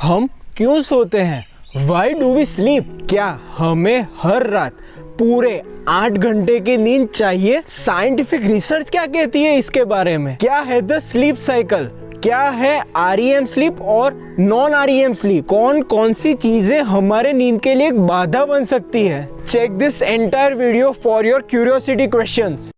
हम क्यों सोते हैं? Why do we sleep? क्या हमें हर रात पूरे 8 घंटे की नींद चाहिए? साइंटिफिक रिसर्च क्या कहती है इसके बारे में? क्या है द स्लीप साइकिल? क्या है REM स्लीप और नॉन REM स्लीप? कौन कौन सी चीजें हमारे नींद के लिए एक बाधा बन सकती है? Check this entire video for your curiosity questions.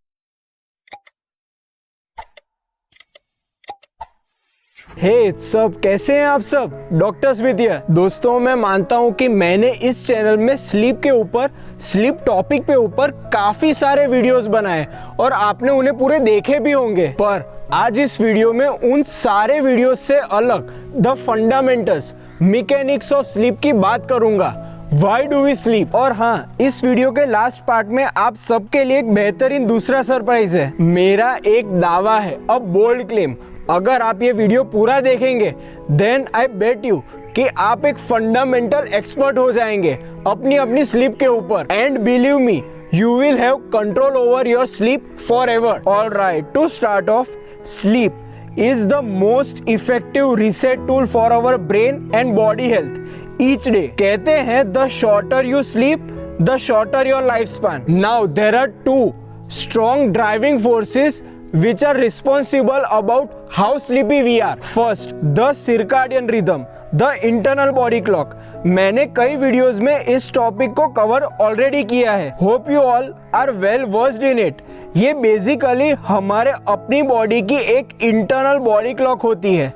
Hey सब, कैसे हैं आप सब? Doctor Smith here. दोस्तों, मैं मानता हूं कि मैंने इस चैनल में स्लीप के ऊपर, स्लीप टॉपिक पे ऊपर काफी सारे वीडियोस बनाए और आपने उन्हें पूरे देखे भी होंगे। पर आज इस वीडियो में उन सारे वीडियोस से अलग the fundamentals, mechanics of sleep की बात करूंगा। Why do we sleep? और हाँ, इस वीडियो के लास्ट पार्ट में आप सबके लिए एक बेहतरीन दूसरा सरप्राइज है। मेरा एक दावा है, अ बोल्ड क्लेम। अगर आप ये वीडियो पूरा देखेंगे देन आई बेट यू कि आप एक फंडामेंटल एक्सपर्ट हो जाएंगे अपनी अपनी स्लीप के ऊपर। And believe me, you will have control over your sleep forever. Alright, to start off, sleep is the most effective reset tool for our brain and body health each day. कहते हैं the shorter you sleep the shorter your life span. Now there are two strong driving forces which are responsible about how sleepy we are. First, the circadian rhythm, the internal body clock. मैंने कई videos में इस topic को cover already किया है। Hope you all are well versed in it. ये basically हमारे अपनी बॉडी की एक इंटरनल बॉडी क्लॉक होती है।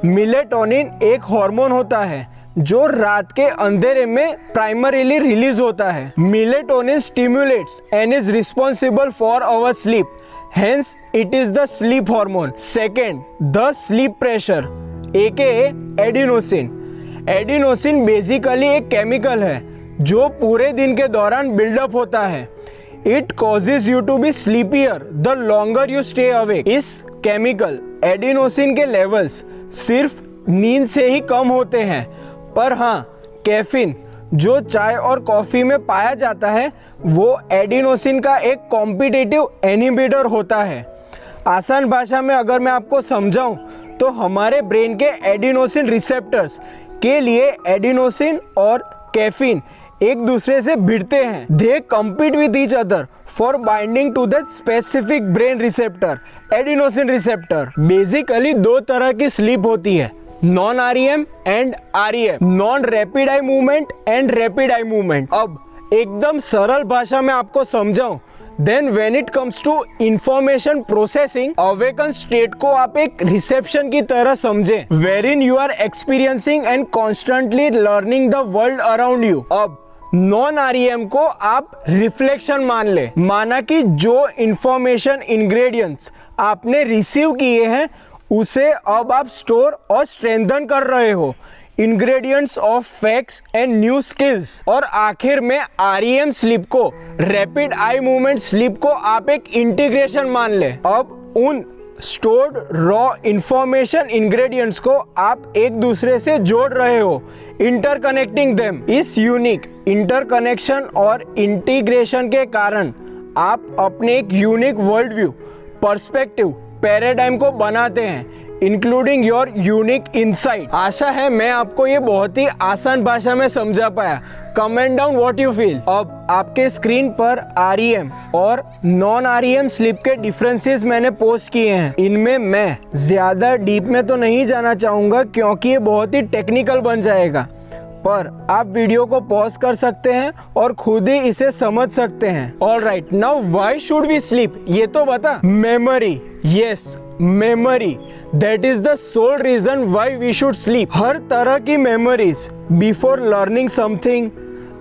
मेलेटोनिन एक हार्मोन होता है जो रात के अंधेरे में प्राइमरीली रिलीज होता है। Melatonin stimulates and is responsible for our sleep, hence it is the sleep hormone. Second, the sleep pressure aka adenosine. Adenosine basically एक केमिकल है जो पूरे दिन के दौरान बिल्डअप होता है। It causes you to be sleepier the longer you stay awake. इस केमिकल एडिनोसिन के लेवल्स सिर्फ नींद से ही कम होते हैं, पर हाँ, कैफीन जो चाय और कॉफी में पाया जाता है वो एडिनोसिन का एक कॉम्पिटिटिव इनहिबिटर होता है। आसान भाषा में अगर मैं आपको समझाऊं तो हमारे ब्रेन के एडिनोसिन रिसेप्टर्स के लिए एडिनोसिन और कैफीन एक दूसरे से भिड़ते हैं। They compete with each other for binding to that specific brain receptor, adenosine receptor. Basically दो तरह की स्लीप होती है, non REM and REM, non rapid eye movement and rapid eye movement. अब एकदम सरल भाषा में आपको समझाऊं, then when it comes to information processing, awaken state को आप एक रिसेप्शन की तरह समझें, wherein you are experiencing and constantly learning the world around you. अब नॉन REM को आप रिफ्लेक्शन मान ले, माना कि जो इंफॉर्मेशन इंग्रेडिएंट्स आपने रिसीव किए हैं उसे अब आप स्टोर और स्ट्रेंथन कर रहे हो, ingredients of facts and new skills. और आखिर में REM स्लीप को, रैपिड आई मूवमेंट स्लीप को आप एक इंटीग्रेशन मान ले। अब उन स्टोर्ड रॉ इंफॉर्मेशन इंग्रेडिएंट्स को आप एक दूसरे से जोड़ रहे हो, इंटरकनेक्टिंग देम। इस यूनिक इंटरकनेक्शन और इंटीग्रेशन के कारण आप अपने एक unique world view, perspective, paradigm को बनाते हैं, इंक्लूडिंग योर यूनिक इनसाइट। आशा है मैं आपको ये बहुत ही आसान भाषा में समझा पाया। Comment down what you feel. अब आपके स्क्रीन पर REM और नॉन REM स्लीप के डिफरेंसेस मैंने पोस्ट किए हैं। इनमें मैं ज्यादा डीप में तो नहीं जाना चाहूंगा क्योंकि ये बहुत ही टेक्निकल बन जाएगा, पर आप वीडियो को पॉज कर सकते हैं और खुद ही इसे समझ सकते हैं। Alright, now why should we sleep, ये तो बता। Memory, yes memory, that is the sole reason why we should sleep. हर तरह की memories, before learning something,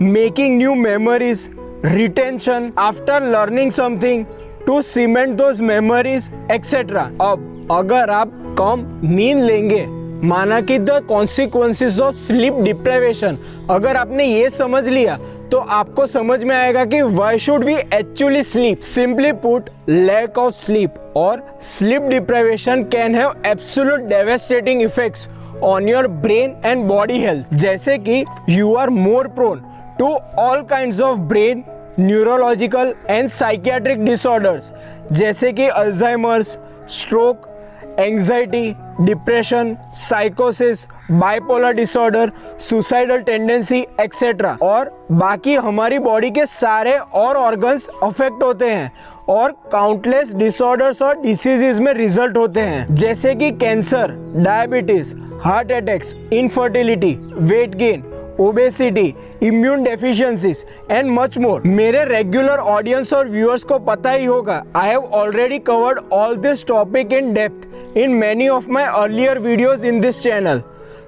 making new memories, retention after learning something, to cement those memories etcetera. अब अगर आप कम नींद लेंगे, माना कि the consequences of sleep deprivation, अगर आपने ये समझ लिया तो आपको समझ में आएगा कि why should we actually sleep. Simply put, lack of sleep और sleep deprivation can have absolute devastating effects on your brain and body health, जैसे कि you are more prone to all kinds of brain, neurological and psychiatric disorders, जैसे कि Alzheimer's, stroke anxiety, depression, साइकोसिस, bipolar disorder, suicidal tendency etcetera. और बाकी हमारी body के सारे और ऑर्गन्स अफेक्ट होते हैं और काउंटलेस डिसऑर्डर्स और डिसीजेज में रिजल्ट होते हैं, जैसे कि cancer, diabetes, heart attacks, infertility, weight gain, obesity, immune deficiencies and much more. मेरे रेगुलर ऑडियंस और व्यूअर्स को पता ही होगा, I have already covered all this topic in depth in many of my earlier videos in this channel.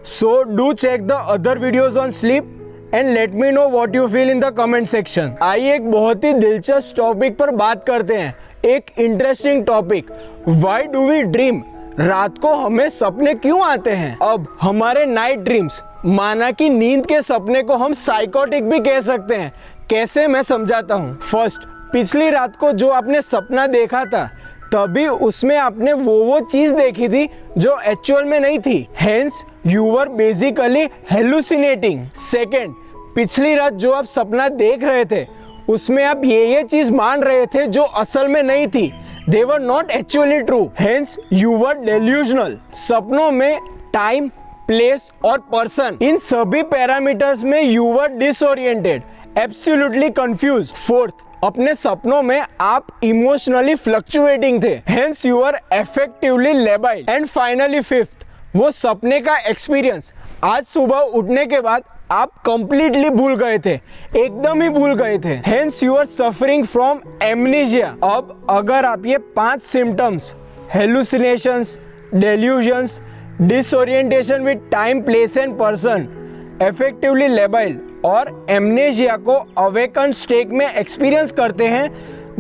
So do check the other videos on sleep and let me know what you feel in the comment section. आइए एक बहुत ही दिलचस्प topic पर बात करते हैं, एक interesting topic, Why do we dream? रात को हमें सपने क्यों आते हैं? अब हमारे नाइट ड्रीम्स, माना कि नींद के सपने को हम साइकोटिक भी कह सकते हैं। कैसे, मैं समझाता हूँ। फर्स्ट, पिछली रात को जो आपने सपना देखा था, तभी उसमें आपने वो चीज देखी थी जो एक्चुअल में नहीं थी, hence you were basically hallucinating. Second, पिछली रात जो आप सपना देख रहे थे उसमें आप ये चीज मान रहे थे जो असल में नहीं थी, they were not actually true, hence you were delusional. सपनों में टाइम, प्लेस और पर्सन, इन सभी पैरामीटर्स में you were disoriented, absolutely confused. Fourth, अपने सपनों में आप इमोशनली फ्लक्चुएटिंग थे, hence you are effectively labile. And finally fifth, वो सपने का एक्सपीरियंस आज सुबह उठने के बाद आप कंप्लीटली भूल गए थे, एकदम ही भूल गए थे, hence you are suffering from amnesia. अब अगर आप ये 5 symptoms, hallucinations, delusions, disorientation with time, place and person, effectively labile और एमनेशिया को अवेकन स्टेट में एक्सपीरियंस करते हैं,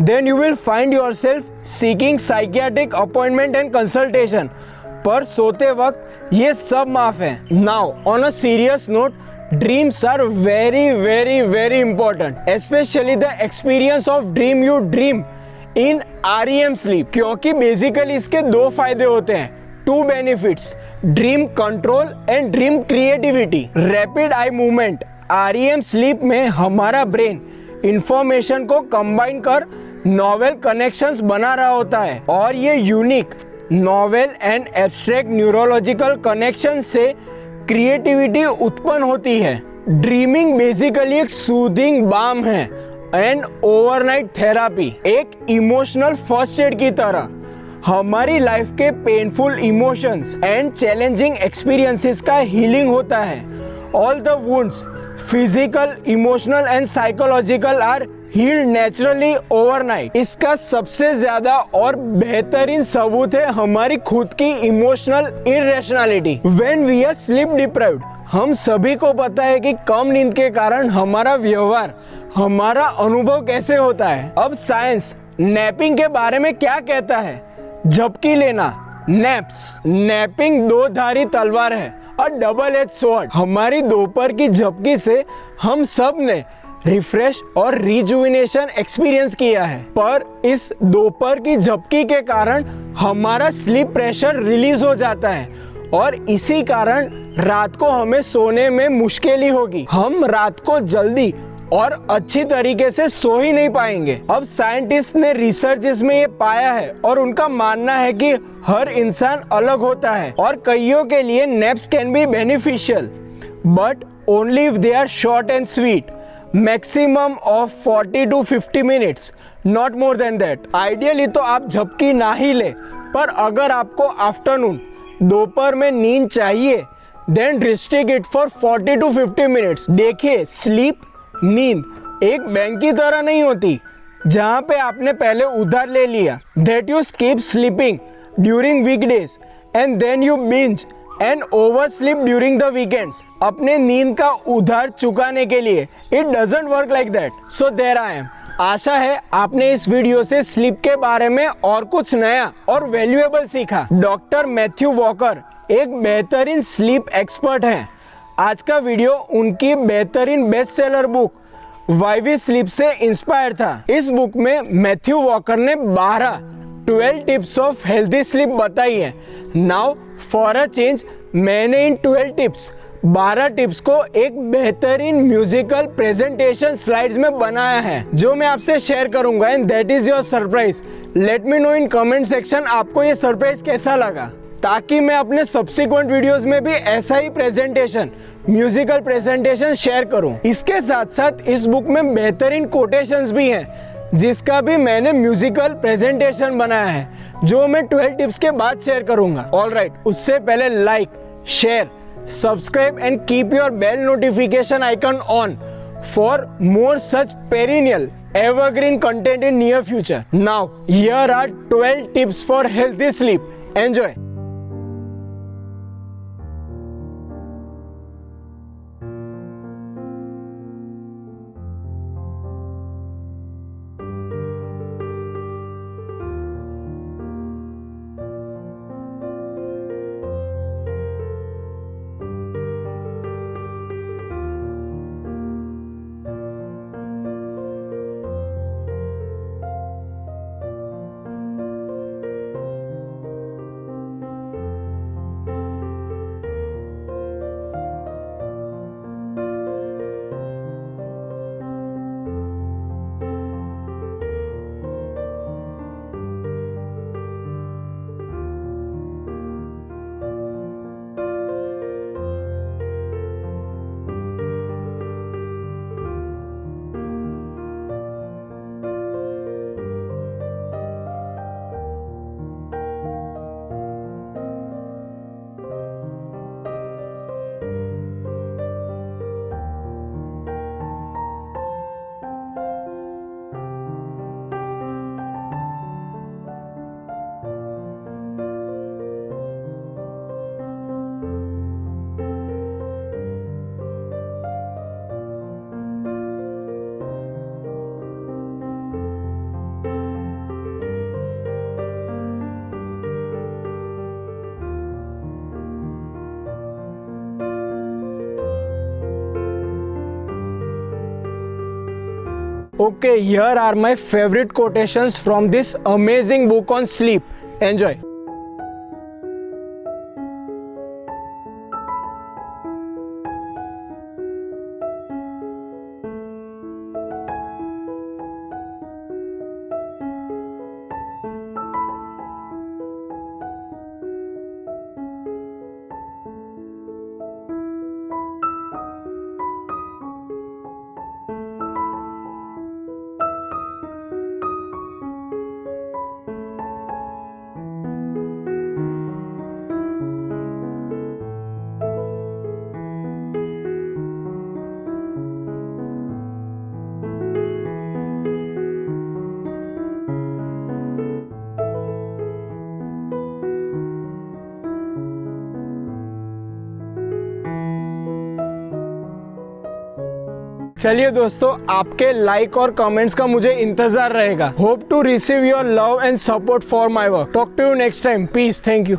then you will find yourself seeking psychiatric appointment and consultation. पर सोते वक्त ये सब माफ है। Now on a serious note, dreams are very very very important, especially the experience of dream you dream in REM sleep, क्योंकि basically इसके 2 फायदे होते हैं, 2 benefits, dream control and dream creativity. Rapid eye movement, REM sleep में हमारा brain information को combine कर novel connections बना रहा होता है और ये unique, novel and abstract neurological connection से क्रिएटिविटी उत्पन्न होती है। ड्रीमिंग बेसिकली एक सूदिंग बाम है एंड ओवरनाइट थेरापी, एक इमोशनल फर्स्ट एड की तरह हमारी लाइफ के painful emotions and challenging experiences का हीलिंग होता है। All the wounds, physical, emotional and psychological, are healed naturally overnight. इसका सबसे ज्यादा और बेहतरीन सबूत है हमारी खुद की emotional irrationality. When we are sleep deprived, हम सभी को पता है कि कम नींद के कारण हमारा व्यवहार, हमारा अनुभव कैसे होता है। अब साइंस नैपिंग के बारे में क्या कहता है? झपकी लेना, नैप्स। नैपिंग 2 धारी तलवार है, अ डबल एज स्वॉर्ड। हमारी दोपहर की झपकी से हम सब ने रिफ्रेश और रिजुविनेशन एक्सपीरियंस किया है, पर इस दोपहर की झपकी के कारण हमारा स्लीप प्रेशर रिलीज हो जाता है और इसी कारण रात को हमें सोने में मुश्किल होगी। हम रात को जल्दी और अच्छी तरीके से सो ही नहीं पाएंगे। अब साइंटिस्ट ने रिसर्च इसमें ये पाया है और उनका मानना है कि हर इंसान अलग होता है और कईयों के लिए naps can be beneficial, but only if they are short and sweet, maximum of 40 to 50 minutes, not more than that. Ideally तो आप झपकी ना ही ले, पर अगर आपको आफ्टरनून, दोपहर में नींद चाहिए, then restrict it for 40 to 50 minutes. देखिए, स्लीप, नींद एक बैंक की तरह नहीं होती जहां पे आपने पहले उधार ले लिया, that you skip sleeping during weekdays and then you binge and oversleep during the weekends. अपने नींद का उधार चुकाने के लिए it doesn't work like that. So there I am. आशा है आपने इस वीडियो से स्लीप के बारे में और कुछ नया और वैल्यूएबल सीखा। डॉक्टर मैथ्यू वॉकर एक बेहतरीन स्लीप एक्सपर्ट हैं। आज का वीडियो उनकी बेहतरीन best seller book why we sleep से इंस्पायर था। इस बुक में मैथ्यू वॉकर ने 12 टिप्स ऑफ हेल्दी स्लीप बताई है। नाउ फॉर अ चेंज, मैंने इन 12 टिप्स 12 टिप्स को एक बेहतरीन म्यूजिकल प्रेजेंटेशन स्लाइड्स में बनाया है जो मैं आपसे शेयर करूंगा and that is your surprise. Let me know in comment section आपको ये सरप्राइज कैसा लगा, ताकि मैं अपने सब्सिक्वेंट वीडियोस में भी ऐसा ही प्रेजेंटेशन म्यूजिकल प्रेजेंटेशन शेयर करूं। इसके साथ साथ इस बुक में बेहतरीन कोटेशंस भी हैं जिसका भी मैंने म्यूजिकल प्रेजेंटेशन बनाया है जो मैं 12 टिप्स के बाद शेयर करूंगा। ऑलराइट, उससे पहले like, share, subscribe and keep your bell notification icon on for more such perennial evergreen content in near future. Now, here are 12 tips for healthy sleep. Enjoy. Okay, here are my favorite quotations from this amazing book on sleep. Enjoy. चलिए दोस्तों, आपके like और comments का मुझे इंतजार रहेगा। Hope to receive your love and support for my work. Talk to you next time. Peace. Thank you.